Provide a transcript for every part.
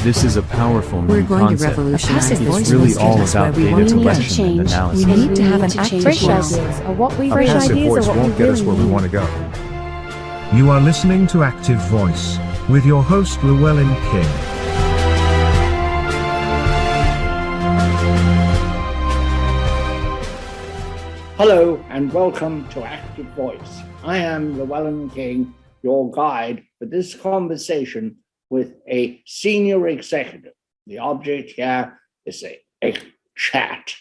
This is a powerful We're new going to concept. revolutionize It's voice really all messages about where we data want to go. collection and analysis. We need to have an to active change voice. ideas are what we A really passive ideas voice are what won't we get us really where we need. want to go. You are listening to Active Voice with your host Llewellyn King. Hello and welcome to Active Voice. I am Llewellyn King, your guide for this conversation with a senior executive. The object here is a chat,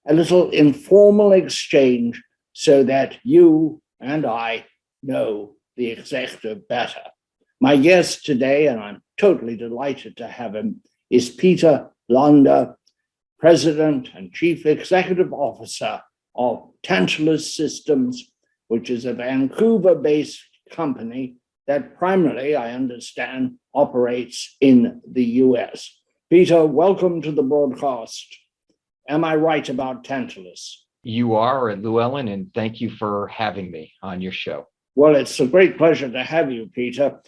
a little informal exchange so that you and I know the executive better. My guest today, and I'm totally delighted to have him, is Peter Londa, President and Chief Executive Officer of Tantalus Systems, which is a Vancouver-based company that primarily, I understand, operates in the US. Peter, welcome to the broadcast. Am I right about Tantalus? You are, Llewellyn, and thank you for having me on your show. Well, it's a great pleasure to have you, Peter.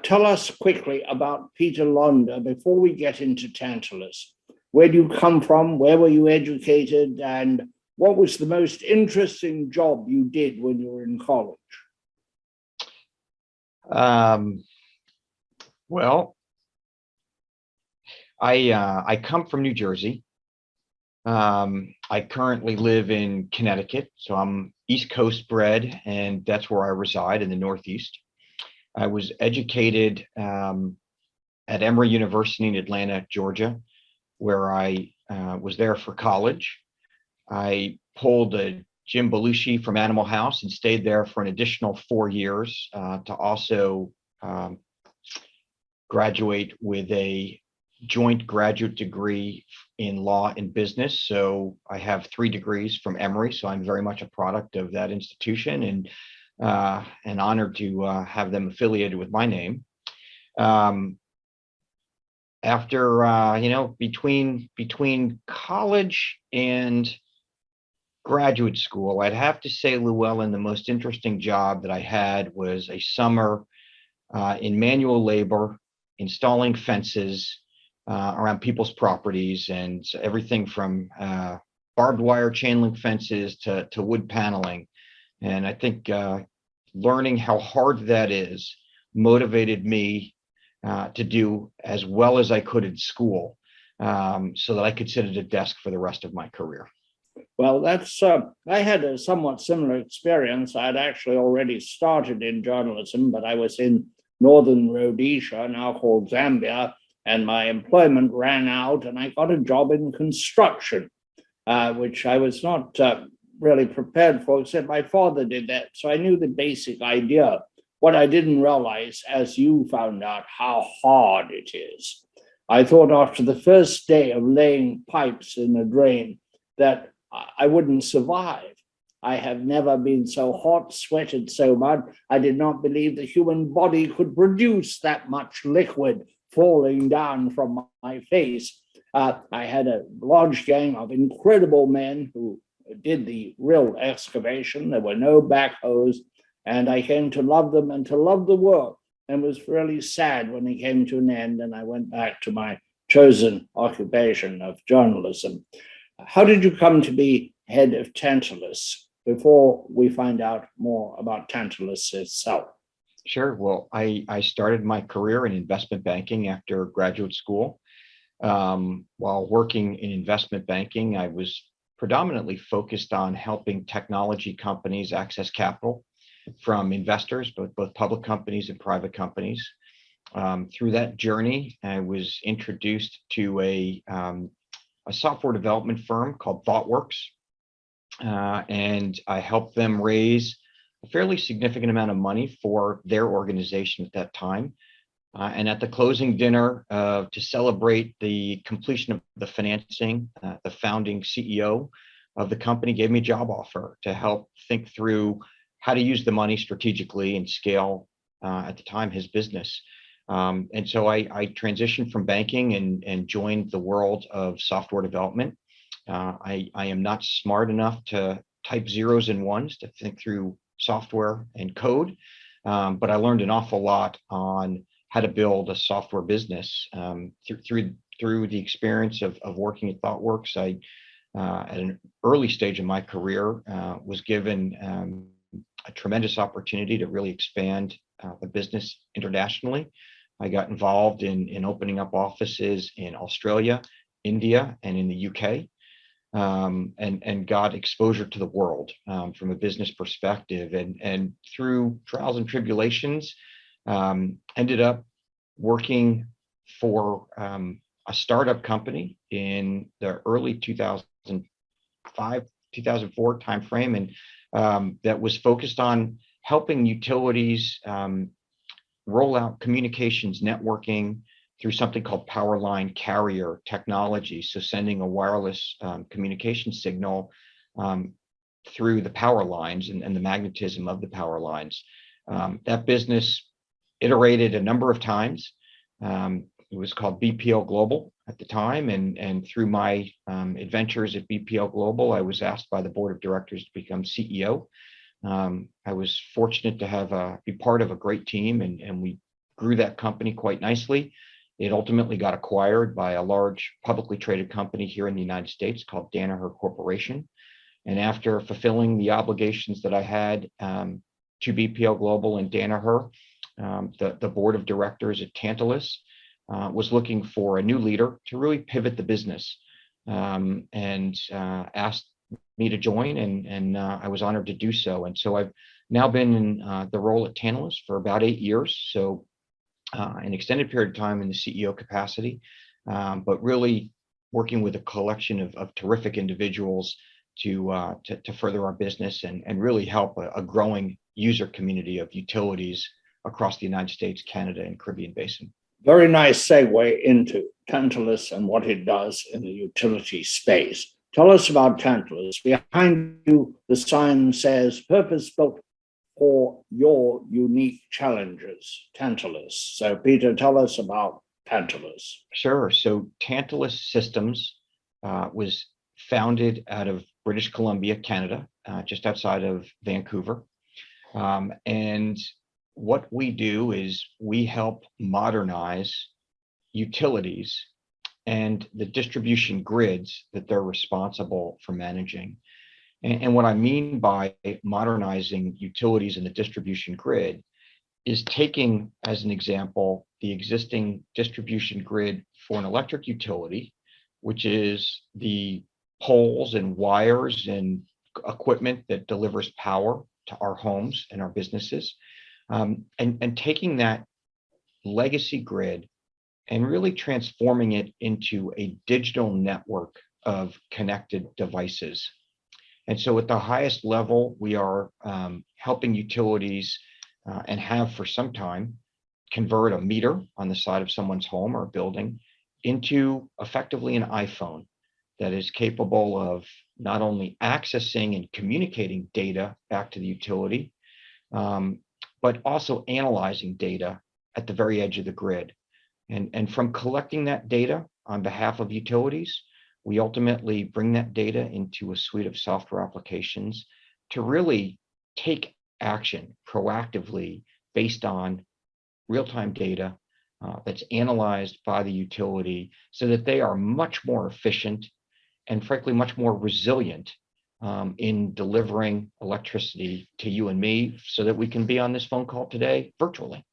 Tell us quickly about Peter Londa before we get into Tantalus. Where do you come from? Where were you educated? And what was the most interesting job you did when you were in college? Well, I come from New Jersey. I currently live in Connecticut, so I'm East Coast bred, and that's where I reside in the Northeast. I was educated at Emory University in Atlanta, Georgia, where I was there for college. I pulled a Jim Belushi from Animal House and stayed there for an additional 4 years to also graduate with a joint graduate degree in law and business. So I have 3 degrees from Emory. So I'm very much a product of that institution and honored to have them affiliated with my name. After between college and graduate school, I'd have to say, Llewellyn, the most interesting job that I had was a summer in manual labor, installing fences around people's properties, and everything from barbed wire chain link fences to wood paneling. And I think learning how hard that is motivated me to do as well as I could in school so that I could sit at a desk for the rest of my career. Well, I had a somewhat similar experience. I'd actually already started in journalism, but I was in northern Rhodesia, now called Zambia, and my employment ran out and I got a job in construction, which I was not really prepared for, except my father did that. So I knew the basic idea. What I didn't realize, as you found out, how hard it is. I thought after the first day of laying pipes in a drain that I wouldn't survive. I have never been so hot, sweated so much. I did not believe the human body could produce that much liquid falling down from my face. I had a large gang of incredible men who did the real excavation. There were no backhoes, and I came to love them and to love the work, and was really sad when it came to an end, and I went back to my chosen occupation of journalism. How did you come to be head of Tantalus before we find out more about Tantalus itself? Sure. Well, I started my career in investment banking after graduate school. While working in investment banking, I was predominantly focused on helping technology companies access capital from investors, both public companies and private companies. Through that journey, I was introduced to a software development firm called ThoughtWorks, and I helped them raise a fairly significant amount of money for their organization at that time. And at the closing dinner to celebrate the completion of the financing, the founding CEO of the company gave me a job offer to help think through how to use the money strategically and scale, at the time, his business. And so I transitioned from banking and joined the world of software development. I am not smart enough to type zeros and ones to think through software and code, but I learned an awful lot on how to build a software business. Through the experience of working at ThoughtWorks, I at an early stage in my career was given a tremendous opportunity to really expand the business internationally. I got involved in opening up offices in Australia, India, and in the UK, and got exposure to the world from a business perspective. And through trials and tribulations, ended up working for a startup company in the early 2005, 2004 timeframe, and that was focused on helping utilities roll out communications networking through something called power line carrier technology. So sending a wireless communication signal through the power lines and the magnetism of the power lines. That business iterated a number of times. It was called BPL Global at the time, and through my adventures at BPL Global, I was asked by the board of directors to become CEO. I was fortunate to be part of a great team, and we grew that company quite nicely. It ultimately got acquired by a large publicly traded company here in the United States called Danaher Corporation. And after fulfilling the obligations that I had to BPL Global and Danaher, the board of directors at Tantalus was looking for a new leader to really pivot the business, and asked me to join, and I was honored to do so. And so I've now been in the role at Tantalus for about 8 years, so an extended period of time in the CEO capacity, but really working with a collection of terrific individuals to further our business and really help a growing user community of utilities across the United States, Canada, and Caribbean Basin. Very nice segue into Tantalus and what it does in the utility space. Tell us about Tantalus. Behind you, the sign says, purpose-built for your unique challenges, Tantalus. So, Peter, tell us about Tantalus. Sure. So Tantalus Systems was founded out of British Columbia, Canada, just outside of Vancouver. And what we do is we help modernize utilities and the distribution grids that they're responsible for managing. And what I mean by modernizing utilities and the distribution grid is taking, as an example, the existing distribution grid for an electric utility, which is the poles and wires and equipment that delivers power to our homes and our businesses, and taking that legacy grid and really transforming it into a digital network of connected devices. And so at the highest level, we are helping utilities and have for some time convert a meter on the side of someone's home or building into effectively an iPhone that is capable of not only accessing and communicating data back to the utility, but also analyzing data at the very edge of the grid. And from collecting that data on behalf of utilities, we ultimately bring that data into a suite of software applications to really take action proactively based on real-time data that's analyzed by the utility so that they are much more efficient and frankly, much more resilient in delivering electricity to you and me so that we can be on this phone call today virtually.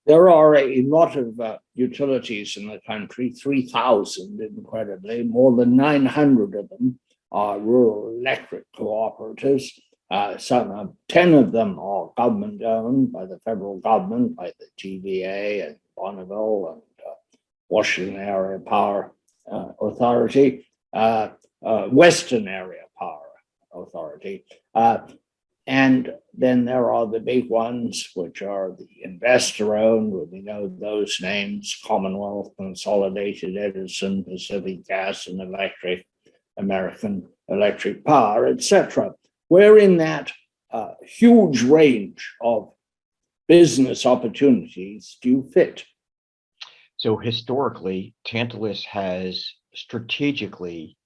There are a lot of utilities in the country, 3,000 incredibly. More than 900 of them are rural electric cooperatives. 10 of them are government owned by the federal government, by the TVA and Bonneville and Washington Area Power Authority, Western Area Power Authority. And then there are the big ones, which are the investor-owned, we know those names, Commonwealth, Consolidated Edison, Pacific Gas and Electric, American Electric Power, etc. Where in that huge range of business opportunities do you fit? So historically, Tantalus has strategically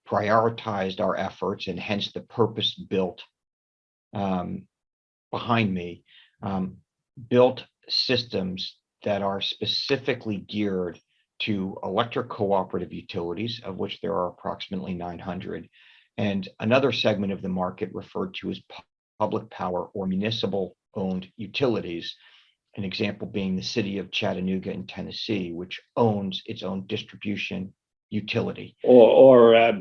prioritized our efforts, and hence the purpose-built behind me, built systems that are specifically geared to electric cooperative utilities, of which there are approximately 900, and another segment of the market referred to as public power or municipal owned utilities. An example being the city of Chattanooga in Tennessee, which owns its own distribution utility. Or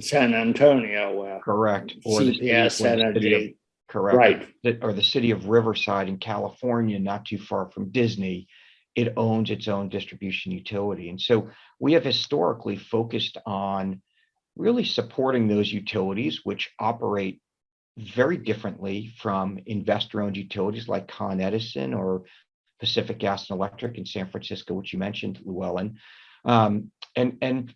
San Antonio, where Correct. Or CPS Energy. Correct. Right. Or the city of Riverside in California, not too far from Disney. It owns its own distribution utility. And so we have historically focused on really supporting those utilities, which operate very differently from investor-owned utilities like Con Edison or Pacific Gas and Electric in San Francisco, which you mentioned, Llewellyn, and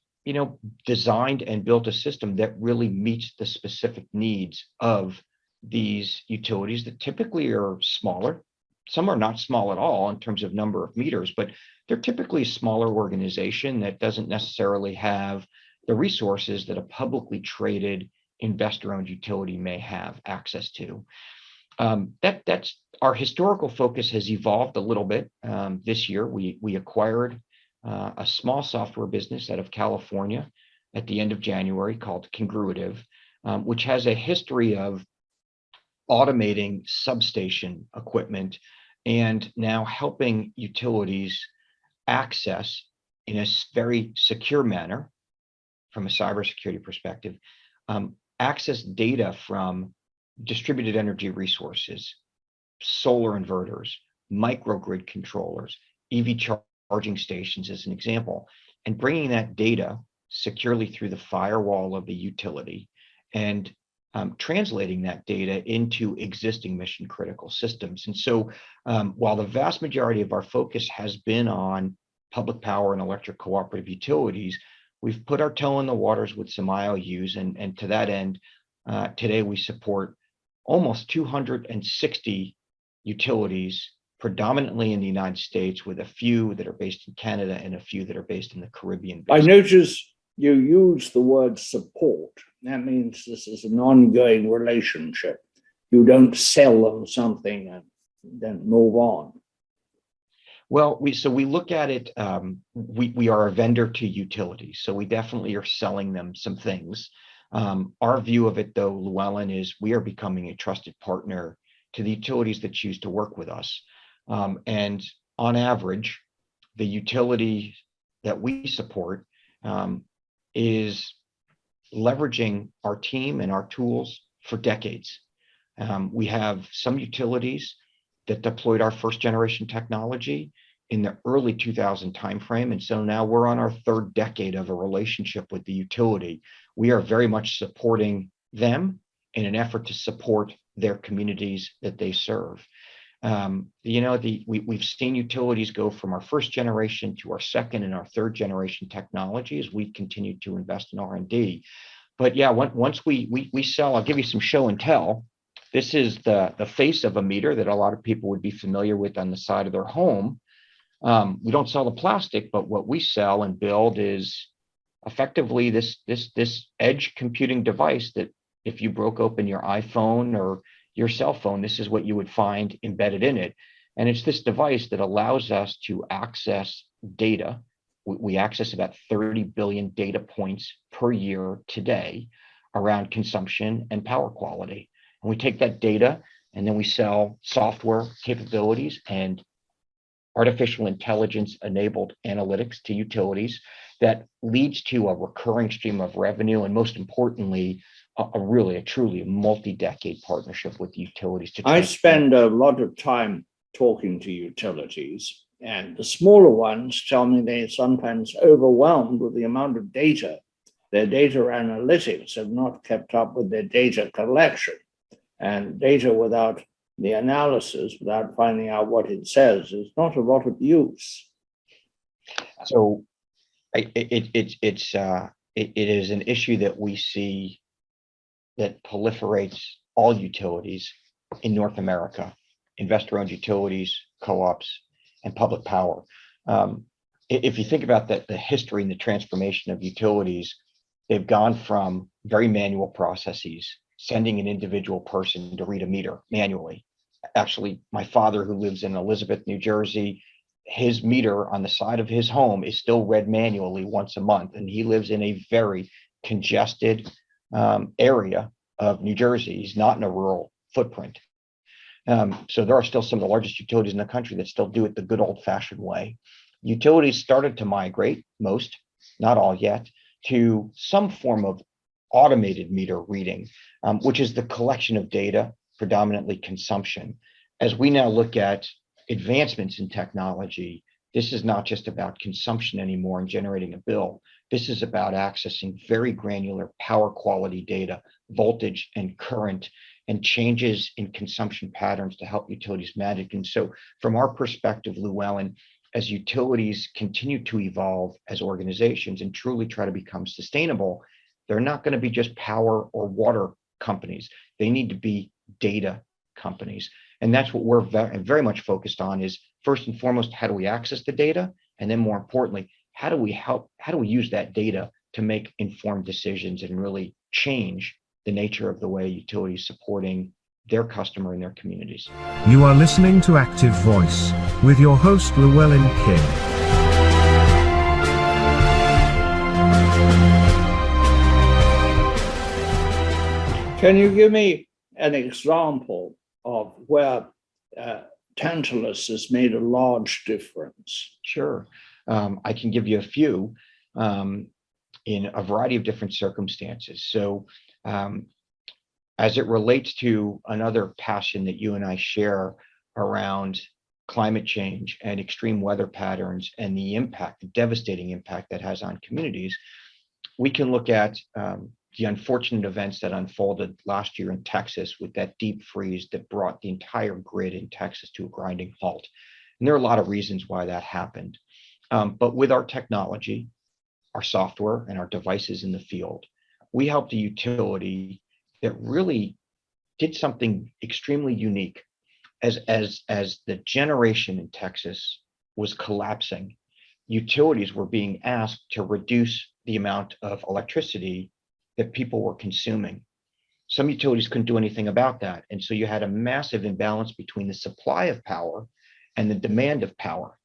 designed and built a system that really meets the specific needs of these utilities that typically are smaller. Some are not small at all in terms of number of meters, but they're typically a smaller organization that doesn't necessarily have the resources that a publicly traded investor-owned utility may have access to. That's our historical focus has evolved a little bit. This year, we acquired a small software business out of California at the end of January called Congruitive, which has a history of automating substation equipment and now helping utilities access in a very secure manner from a cybersecurity perspective, access data from distributed energy resources, solar inverters, microgrid controllers, EV charging stations as an example, and bringing that data securely through the firewall of the utility and translating that data into existing mission critical systems. And so while the vast majority of our focus has been on public power and electric cooperative utilities, we've put our toe in the waters with some IOUs. And to that end, today we support almost 260 utilities, predominantly in the United States, with a few that are based in Canada and a few that are based in the Caribbean. I notice you use the word support. That means this is an ongoing relationship. You don't sell them something and then move on. Well, we look at it, we are a vendor to utilities, so we definitely are selling them some things. Our view of it, though, Llewellyn, is we are becoming a trusted partner to the utilities that choose to work with us. And on average, the utility that we support is leveraging our team and our tools for decades. We have some utilities that deployed our first generation technology in the early 2000 timeframe. And so now we're on our third decade of a relationship with the utility. We are very much supporting them in an effort to support their communities that they serve. We've seen utilities go from our first generation to our second and our third generation technology as we continue to invest in R&D. But yeah, once we sell, I'll give you some show and tell. This is the face of a meter that a lot of people would be familiar with on the side of their home. We don't sell the plastic, but what we sell and build is effectively this edge computing device that if you broke open your iPhone or your cell phone, this is what you would find embedded in it. And it's this device that allows us to access data. We access about 30 billion data points per year today around consumption and power quality. And we take that data and then we sell software capabilities and artificial intelligence enabled analytics to utilities that leads to a recurring stream of revenue. And most importantly, a truly multi-decade partnership with utilities. I spend a lot of time talking to utilities, and the smaller ones tell me they're sometimes overwhelmed with the amount of data. Their data analytics have not kept up with their data collection, and data without the analysis, without finding out what it says, is not a lot of use. So it is an issue that we see that proliferates all utilities in North America, investor-owned utilities, co-ops, and public power. If you think about the history and the transformation of utilities, they've gone from very manual processes, sending an individual person to read a meter manually. Actually, my father, who lives in Elizabeth, New Jersey, his meter on the side of his home is still read manually once a month, and he lives in a very congested area of New Jersey. He's not in a rural footprint. So there are still some of the largest utilities in the country that still do it the good old-fashioned way. Utilities started to migrate, most, not all yet, to some form of automated meter reading, which is the collection of data, predominantly consumption. As we now look at advancements in technology, this is not just about consumption anymore and generating a bill. This is about accessing very granular power quality data, voltage and current, and changes in consumption patterns to help utilities manage. And so from our perspective, Llewellyn, as utilities continue to evolve as organizations and truly try to become sustainable, they're not going to be just power or water companies. They need to be data companies. And that's what we're very much focused on is, first and foremost, how do we access the data? And then more importantly, how do we use that data to make informed decisions and really change the nature of the way utilities supporting their customer and their communities. You are listening to Active Voice with your host Llewellyn King. Can you give me an example of where Tantalus has made a large difference? Sure. I can give you a few in a variety of different circumstances. So as it relates to another passion that you and I share around climate change and extreme weather patterns and the impact, the devastating impact that has on communities, we can look at the unfortunate events that unfolded last year in Texas with that deep freeze that brought the entire grid in Texas to a grinding halt. And there are a lot of reasons why that happened. But with our technology, our software, and our devices in the field, we helped a utility that really did something extremely unique. As the generation in Texas was collapsing, utilities were being asked to reduce the amount of electricity that people were consuming. Some utilities couldn't do anything about that. And so you had a massive imbalance between the supply of power and the demand of power.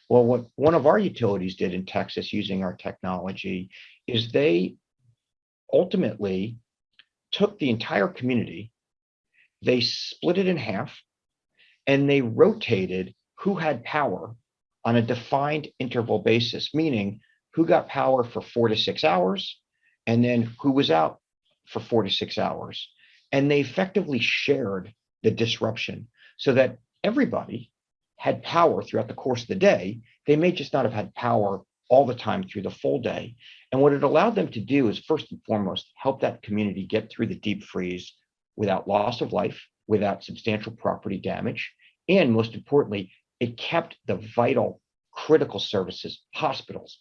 Well, what one of our utilities did in Texas using our technology is they ultimately took the entire community, they split it in half, and they rotated who had power on a defined interval basis, meaning who got power for 4 to 6 hours, and then who was out for 4 to 6 hours. And they effectively shared the disruption so that everybody had power throughout the course of the day. They may just not have had power all the time through the full day. And what it allowed them to do is, first and foremost, help that community get through the deep freeze without loss of life, without substantial property damage. And most importantly, it kept the vital, critical services, hospitals,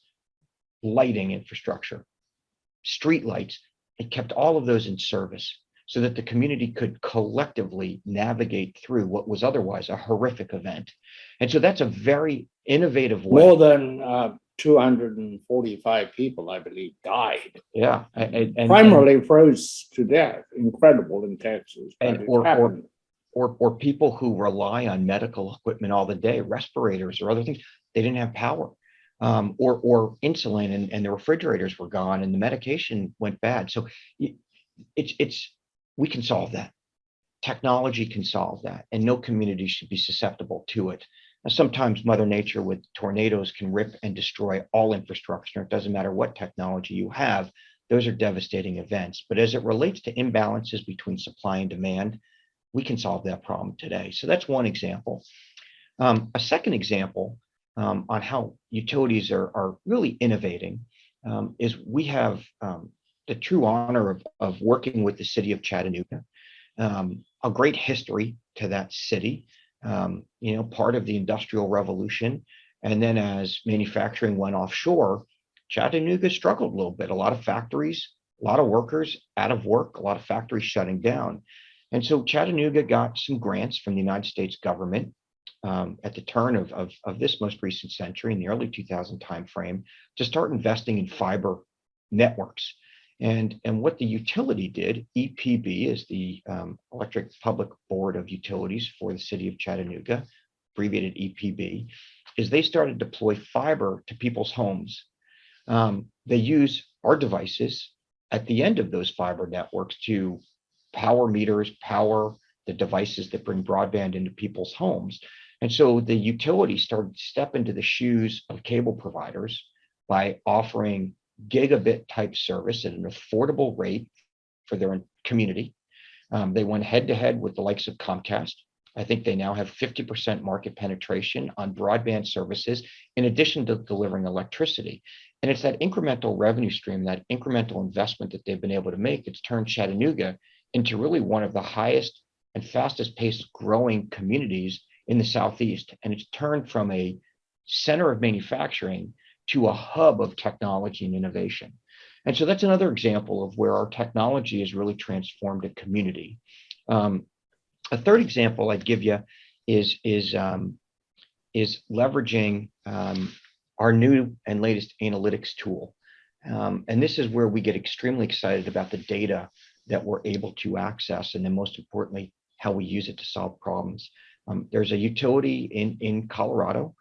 lighting infrastructure, street lights. It kept all of those in service so that the community could collectively navigate through what was otherwise a horrific event. And so that's a very innovative way. More than 245 people, I believe, died. Yeah. Primarily froze to death. Incredible in Texas. Or people who rely on medical equipment all the day, respirators or other things, they didn't have power. Or insulin and the refrigerators were gone and the medication went bad. So we can solve that. Technology can solve that, and no community should be susceptible to it. Now, sometimes Mother Nature with tornadoes can rip and destroy all infrastructure. It doesn't matter what technology you have. Those are devastating events. But as it relates to imbalances between supply and demand, we can solve that problem today. So that's one example. A second example on how utilities are really innovating is we have the true honor of working with the city of Chattanooga, a great history to that city, part of the Industrial Revolution. And then as manufacturing went offshore, Chattanooga struggled a little bit. A lot of factories, a lot of workers out of work, a lot of factories shutting down. And so Chattanooga got some grants from the United States government at the turn of this most recent century, in the early 2000 timeframe, to start investing in fiber networks. And what the utility did, EPB is the Electric Public Board of Utilities for the city of Chattanooga, abbreviated EPB. is they started to deploy fiber to people's homes. They use our devices at the end of those fiber networks to power meters, power the devices that bring broadband into people's homes. And so the utility started to step into the shoes of cable providers by offering gigabit type service at an affordable rate for their community. They went head to head with the likes of Comcast. I think they now have 50% market penetration on broadband services, in addition to delivering electricity. And it's that incremental revenue stream, that incremental investment that they've been able to make, it's turned Chattanooga into really one of the highest and fastest paced growing communities in the Southeast. And it's turned from a center of manufacturing to a hub of technology and innovation. And so that's another example of where our technology has really transformed a community. A third example I'd give you is leveraging our new and latest analytics tool. And this is where we get extremely excited about the data that we're able to access, and then most importantly, how we use it to solve problems. There's a utility in Colorado.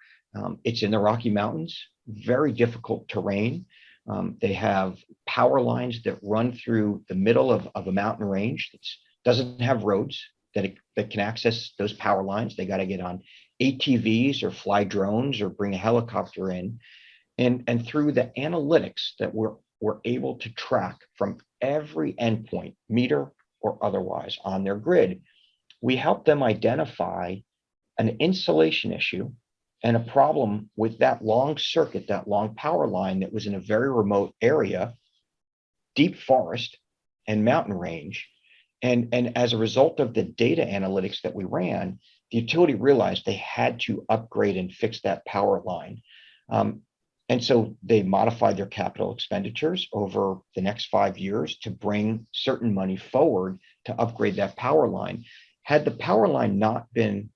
It's in the Rocky Mountains, very difficult terrain. They have power lines that run through the middle of a mountain range that doesn't have roads that can access those power lines. They got to get on ATVs or fly drones or bring a helicopter in. And through the analytics that we're able to track from every endpoint, meter or otherwise, on their grid, we help them identify an insulation issue and a problem with that long circuit, that long power line that was in a very remote area, deep forest and mountain range. And as a result of the data analytics that we ran, the utility realized they had to upgrade and fix that power line. And so they modified their capital expenditures over the next 5 years to bring certain money forward to upgrade that power line. Had the power line not been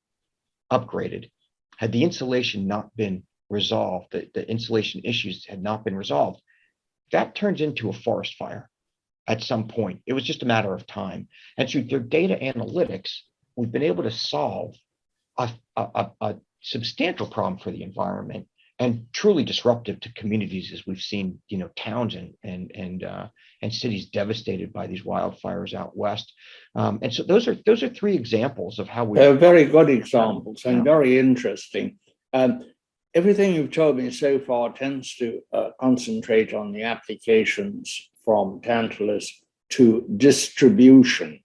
upgraded, had the insulation not been resolved, the insulation issues had not been resolved, that turns into a forest fire at some point. It was just a matter of time. And through their data analytics, we've been able to solve a substantial problem for the environment and truly disruptive to communities, as we've seen, towns and cities devastated by these wildfires out west. And so those are three examples of how we. They're very good examples and very interesting. Everything you've told me so far tends to concentrate on the applications from Tantalus to distribution.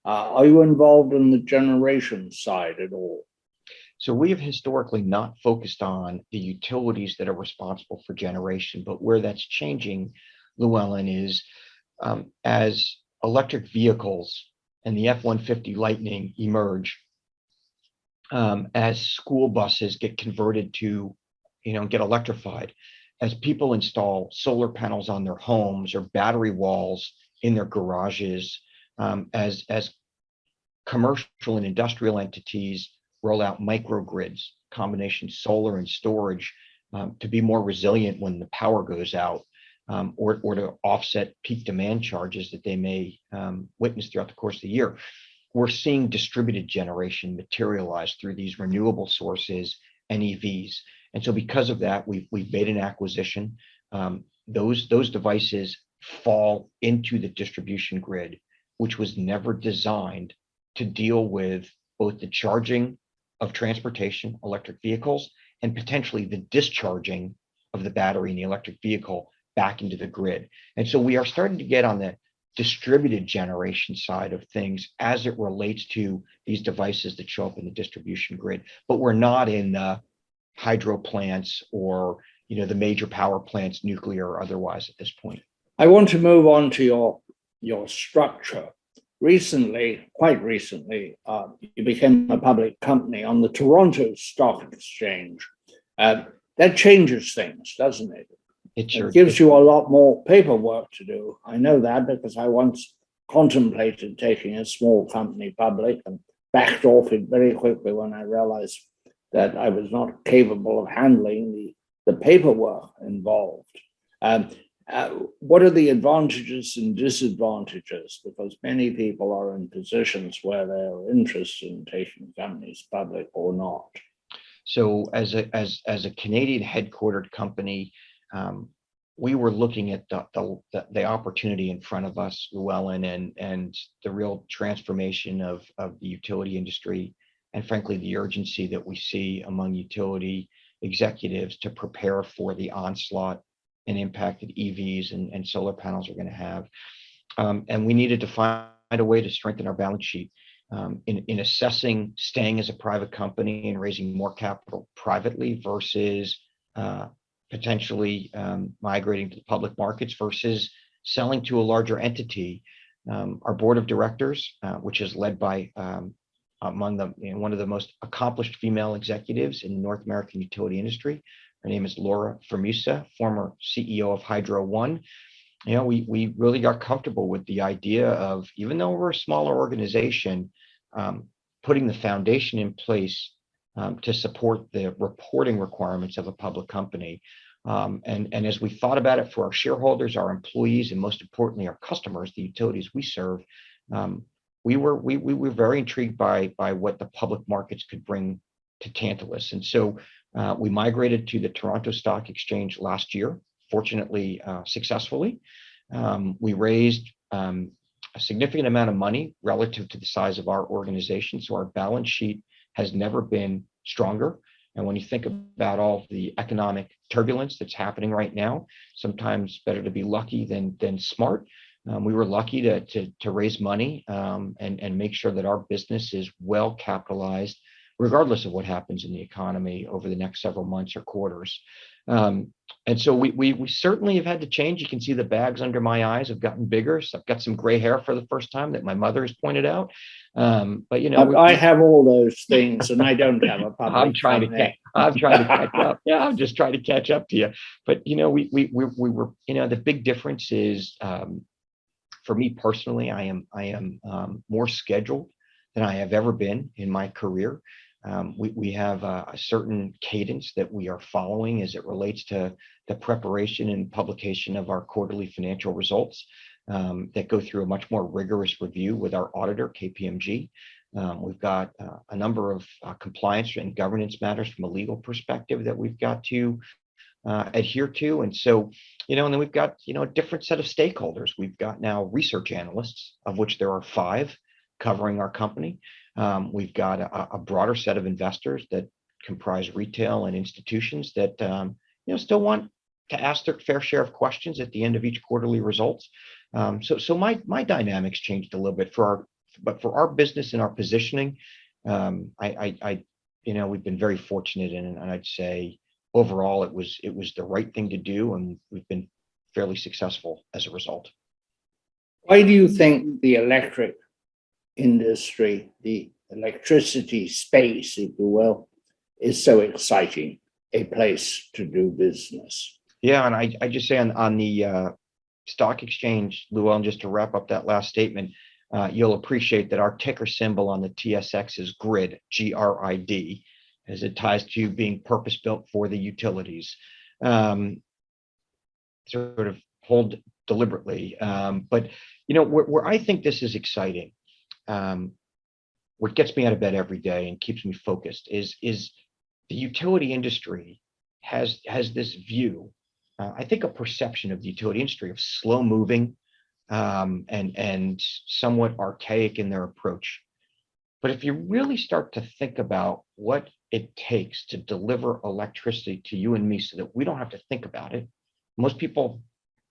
Are you involved in the generation side at all? So we have historically not focused on the utilities that are responsible for generation, but where that's changing, Llewellyn, is as electric vehicles and the F-150 Lightning emerge, as school buses get converted to, get electrified, as people install solar panels on their homes or battery walls in their garages, as commercial and industrial entities roll out microgrids, combination solar and storage, to be more resilient when the power goes out, or to offset peak demand charges that they may witness throughout the course of the year. We're seeing distributed generation materialize through these renewable sources and EVs. And so because of that, we've made an acquisition. Those devices fall into the distribution grid, which was never designed to deal with both the charging of transportation, electric vehicles, and potentially the discharging of the battery in the electric vehicle back into the grid. And so we are starting to get on the distributed generation side of things as it relates to these devices that show up in the distribution grid, but we're not in the hydro plants or the major power plants, nuclear or otherwise, at this point. I want to move on to your structure. Quite recently, you became a public company on the Toronto Stock Exchange. That changes things, doesn't it? It sure gives you a lot more paperwork to do. I know that because I once contemplated taking a small company public and backed off it very quickly when I realized that I was not capable of handling the paperwork involved. What are the advantages and disadvantages? Because many people are in positions where they're interested in taking companies public or not. So as a Canadian headquartered company, we were looking at the opportunity in front of us, Llewellyn, and the real transformation of the utility industry, and frankly, the urgency that we see among utility executives to prepare for the onslaught and impact that EVs and solar panels are going to have. And we needed to find a way to strengthen our balance sheet. In assessing staying as a private company and raising more capital privately versus potentially migrating to the public markets versus selling to a larger entity. Our board of directors, which is led by among them, one of the most accomplished female executives in the North American utility industry. Her name is Laura Formusa, former CEO of Hydro One. We really got comfortable with the idea of, even though we're a smaller organization, putting the foundation in place to support the reporting requirements of a public company. And as we thought about it for our shareholders, our employees, and most importantly, our customers, the utilities we serve, we were very intrigued by what the public markets could bring to Tantalus. And so we migrated to the Toronto Stock Exchange last year, fortunately, successfully. We raised a significant amount of money relative to the size of our organization. So our balance sheet has never been stronger. And when you think about all the economic turbulence that's happening right now, sometimes better to be lucky than smart. We were lucky to raise money and make sure that our business is well capitalized, regardless of what happens in the economy over the next several months or quarters. And so we certainly have had to change. You can see the bags under my eyes have gotten bigger. So I've got some gray hair for the first time that my mother has pointed out. But I have all those things, and I don't have a public. I'm trying to catch up. Yeah, I'm just trying to catch up to you. But we were. The big difference is, for me personally, I am more scheduled than I have ever been in my career. We have a certain cadence that we are following as it relates to the preparation and publication of our quarterly financial results that go through a much more rigorous review with our auditor, KPMG. We've got a number of compliance and governance matters from a legal perspective that we've got to adhere to. And so, and then we've got, a different set of stakeholders. We've got now research analysts, of which there are 5 covering our company. We've got a broader set of investors that comprise retail and institutions that still want to ask their fair share of questions at the end of each quarterly results. So my dynamics changed a little bit but for our business and our positioning, we've been very fortunate, and I'd say overall it was the right thing to do, and we've been fairly successful as a result. Why do you think the electric industry, the electricity space, if you will, is so exciting a place to do business? Yeah, and I just say on the stock exchange, Llewellyn, just to wrap up that last statement, you'll appreciate that our ticker symbol on the TSX is GRID, GRID, as it ties to being purpose-built for the utilities. Sort of hold deliberately. But, where I think this is exciting, what gets me out of bed every day and keeps me focused is the utility industry has this view, I think a perception of the utility industry of slow moving and somewhat archaic in their approach. But if you really start to think about what it takes to deliver electricity to you and me so that we don't have to think about it, most people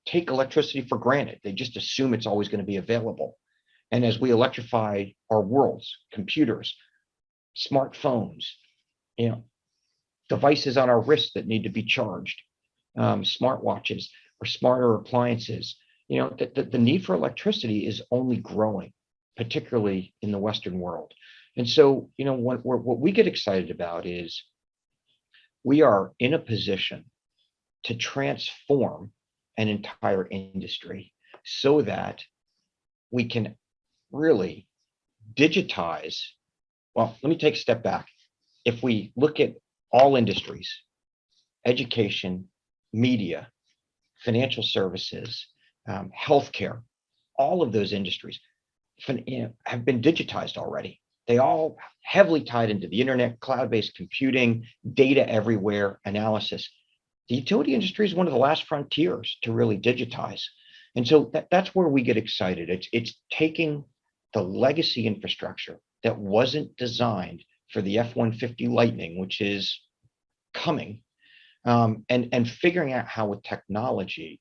take electricity for granted. They just assume it's always going to be available. And as we electrify our worlds, computers, smartphones, devices on our wrists that need to be charged, smartwatches or smarter appliances, the need for electricity is only growing, particularly in the Western world. And so, what we get excited about is we are in a position to transform an entire industry so that we can really digitize. Well, let me take a step back. If we look at all industries, education, media, financial services, healthcare, all of those industries have been digitized already. they all heavily tied into the internet, cloud-based computing, data everywhere, analysis. The utility industry is one of the last frontiers to really digitize. And so that's where we get excited. It's taking the legacy infrastructure that wasn't designed for the F-150 Lightning, which is coming, and figuring out how with technology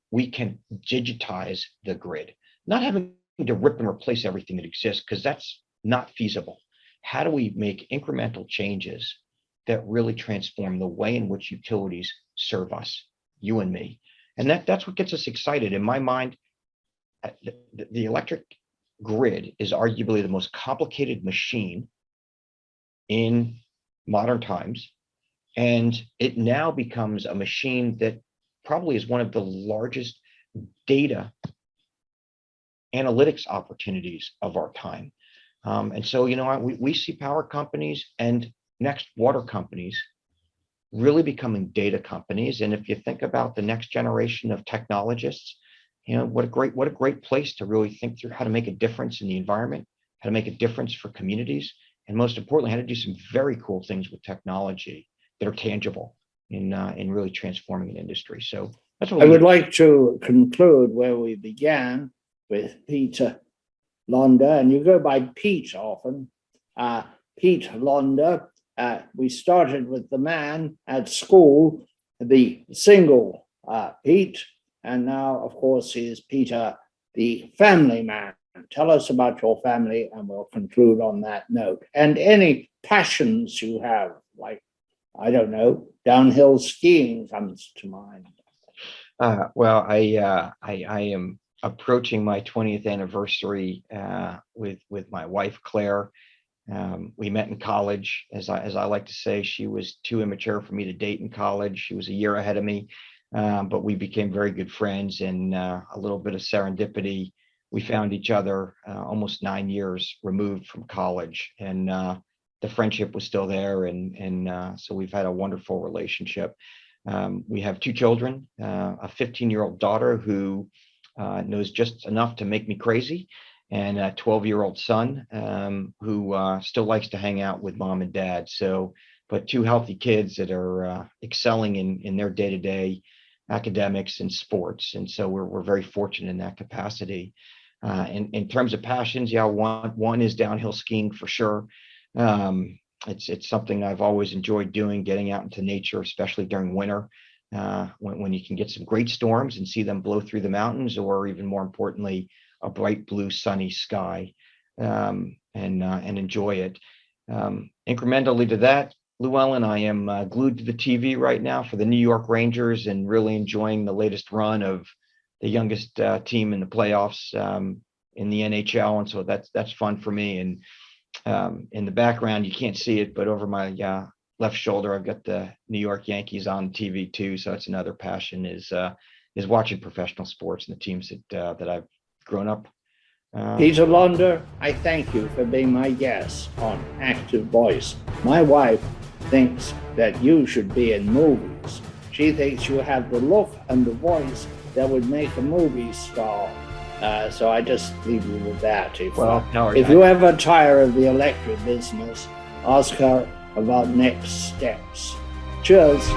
we can digitize the grid, not having to rip and replace everything that exists, because that's not feasible. How do we make incremental changes that really transform the way in which utilities serve us, you and me? And that's what gets us excited. In my mind, the electric grid is arguably the most complicated machine in modern times. And it now becomes a machine that probably is one of the largest data analytics opportunities of our time. And so, we see power companies and next water companies really becoming data companies. And if you think about the next generation of technologists, what a great place to really think through how to make a difference in the environment, how to make a difference for communities, and most importantly, how to do some very cool things with technology that are tangible in really transforming an industry. So that's what I would like to conclude where we began with Peter Londa, and you go by Pete often. Pete Londa. We started with the man at school, the single Pete, and now, of course, he is Peter, the family man. Tell us about your family, and we'll conclude on that note. And any passions you have, like, I don't know, downhill skiing comes to mind. Well, I am approaching my 20th anniversary with my wife, Claire. We met in college. As I like to say, she was too immature for me to date in college. She was a year ahead of me, but we became very good friends, and a little bit of serendipity. We found each other almost 9 years removed from college, and the friendship was still there, and so we've had a wonderful relationship. We have 2 children, a 15-year-old daughter who knows just enough to make me crazy, and a 12-year-old son who still likes to hang out with mom and dad. So, but 2 healthy kids that are excelling in their day-to-day academics and sports. And so we're very fortunate in that capacity. In terms of passions, yeah, one is downhill skiing for sure. It's something I've always enjoyed doing, getting out into nature, especially during winter, when you can get some great storms and see them blow through the mountains, or even more importantly, a bright blue sunny sky, and enjoy it. Incrementally to that, Llewellyn, I am glued to the TV right now for the New York Rangers, and really enjoying the latest run of the youngest team in the playoffs in the NHL, and so that's fun for me. And in the background, you can't see it, but over my left shoulder, I've got the New York Yankees on TV too. So it's another passion is watching professional sports and the teams that I've grown up. Peter Londa, I thank you for being my guest on Active Voice. My wife thinks that you should be in movies. She thinks you have the look and the voice that would make a movie star. So I just leave you with that. If you ever tire of the electric business, ask her about next steps. Cheers.